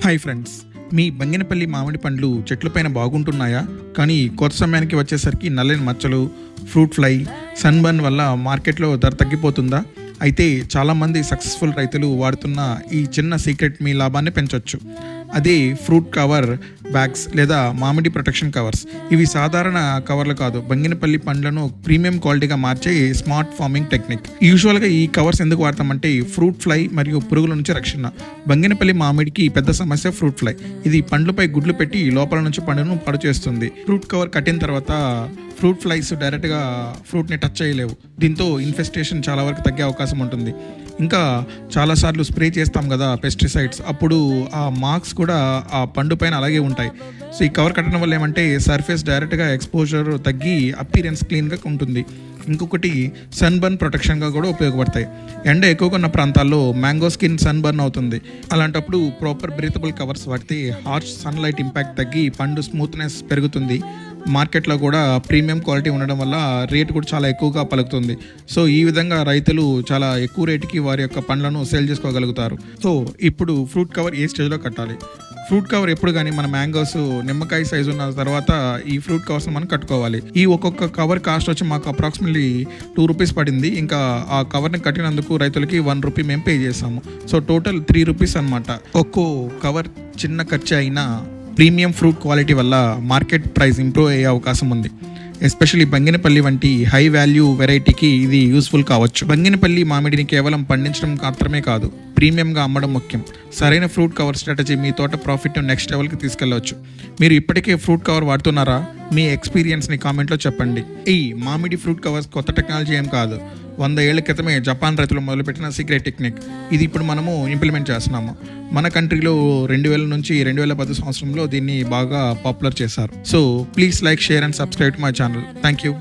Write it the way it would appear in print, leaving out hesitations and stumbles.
Hi friends, మీ బంగినపల్లి మామిడి పండ్లు చెట్లపైన బాగుంటున్నాయా? కానీ కొత్త సమయానికి వచ్చేసరికి నల్లని మచ్చలు, ఫ్రూట్ ఫ్లై, సన్బర్న్ వల్ల మార్కెట్లో ధర తగ్గిపోతుందా? అయితే చాలామంది సక్సెస్ఫుల్ రైతులు వాడుతున్న ఈ చిన్న సీక్రెట్ మీ లాభాన్ని పెంచవచ్చు. అదే ఫ్రూట్ కవర్ బ్యాగ్స్ లేదా మామిడి ప్రొటెక్షన్ కవర్స్. ఇవి సాధారణ కవర్లు కాదు, బంగినపల్లి పండ్లను ప్రీమియం క్వాలిటీగా మార్చే స్మార్ట్ ఫార్మింగ్ టెక్నిక్. యూజువల్గా ఈ కవర్స్ ఎందుకు వాడతామంటే ఫ్రూట్ ఫ్లై మరియు పురుగుల నుంచి రక్షణ. బంగినపల్లి మామిడికి పెద్ద సమస్య ఫ్రూట్ ఫ్లై. ఇది పండ్లపై గుడ్లు పెట్టి లోపల నుంచి పండును పాడు చేస్తుంది. ఫ్రూట్ కవర్ కట్టిన తర్వాత ఫ్రూట్ ఫ్లైస్ డైరెక్ట్గా ఫ్రూట్ని టచ్ చేయలేవు. దీంతో ఇన్ఫెస్టేషన్ చాలా వరకు తగ్గే అవకాశం ఉంటుంది. ఇంకా చాలాసార్లు స్ప్రే చేస్తాం కదా పెస్టిసైడ్స్, అప్పుడు ఆ మార్క్స్ కూడా ఆ పండు పైన అలాగే ఉంటాయి. సో ఈ కవర్ కట్టడం వల్ల ఏమంటే సర్ఫేస్ డైరెక్ట్గా ఎక్స్పోజర్ తగ్గి అపీరెన్స్ క్లీన్గా ఉంటుంది. ఇంకొకటి సన్బర్న్ ప్రొటెక్షన్గా కూడా ఉపయోగపడతాయి. ఎండ ఎక్కువగా ఉన్న ప్రాంతాల్లో మ్యాంగో స్కిన్ సన్బర్న్ అవుతుంది. అలాంటప్పుడు ప్రాపర్ బ్రీతబుల్ కవర్స్ వాడితే హార్ష్ సన్లైట్ ఇంపాక్ట్ తగ్గి పండు స్మూత్నెస్ పెరుగుతుంది. మార్కెట్లో కూడా ప్రీమియం క్వాలిటీ ఉండడం వల్ల రేటు కూడా చాలా ఎక్కువగా పలుకుతుంది. సో ఈ విధంగా రైతులు చాలా ఎక్కువ రేటుకి వారి యొక్క పండ్లను సేల్ చేసుకోగలుగుతారు. సో ఇప్పుడు ఫ్రూట్ కవర్ ఏ స్టేజ్లో కట్టాలి? ఫ్రూట్ కవర్ ఎప్పుడు కానీ మన మ్యాంగోస్ నిమ్మకాయ సైజు ఉన్న తర్వాత ఈ ఫ్రూట్ కవర్స్ మనం కట్టుకోవాలి. ఈ ఒక్కొక్క కవర్ కాస్ట్ వచ్చి మాకు అప్రాక్సిమేట్లీ ₹2 పడింది. ఇంకా ఆ కవర్ని కట్టినందుకు రైతులకి ₹1 మేము పే చేసాము. సో టోటల్ ₹3 అనమాట. ఒక్కో కవర్ చిన్న ఖర్చు అయినా ప్రీమియం ఫ్రూట్ క్వాలిటీ వల్ల మార్కెట్ ప్రైస్ ఇంప్రూవ్ అయ్యే అవకాశం ఉంది. ఎస్పెషల్లీ బంగినపల్లి వంటి హై వాల్యూ వెరైటీకి ఇది యూస్ఫుల్ కావచ్చు. బంగినపల్లి మామిడిని కేవలం పండించడం మాత్రమే కాదు, ప్రీమియంగా అమ్మడం ముఖ్యం. సరైన ఫ్రూట్ కవర్ స్ట్రాటజీ మీ తోట ప్రాఫిట్ను నెక్స్ట్ లెవెల్కి తీసుకెళ్లవచ్చు. మీరు ఇప్పటికే ఫ్రూట్ కవర్ వాడుతున్నారా? మీ ఎక్స్పీరియన్స్ని కామెంట్లో చెప్పండి. ఈ మామిడి ఫ్రూట్ కవర్స్ కొత్త టెక్నాలజీ ఏం కాదు, 100 ఏళ్ల క్రితమే జపాన్ రైతులు మొదలుపెట్టిన సీక్రెట్ టెక్నిక్. ఇది ఇప్పుడు మనము ఇంప్లిమెంట్ చేస్తున్నాము. మన కంట్రీలో 2000 నుంచి 2010 సంవత్సరంలో దీన్ని బాగా పాపులర్ చేశారు. So please like, share and subscribe to my channel. Thank you.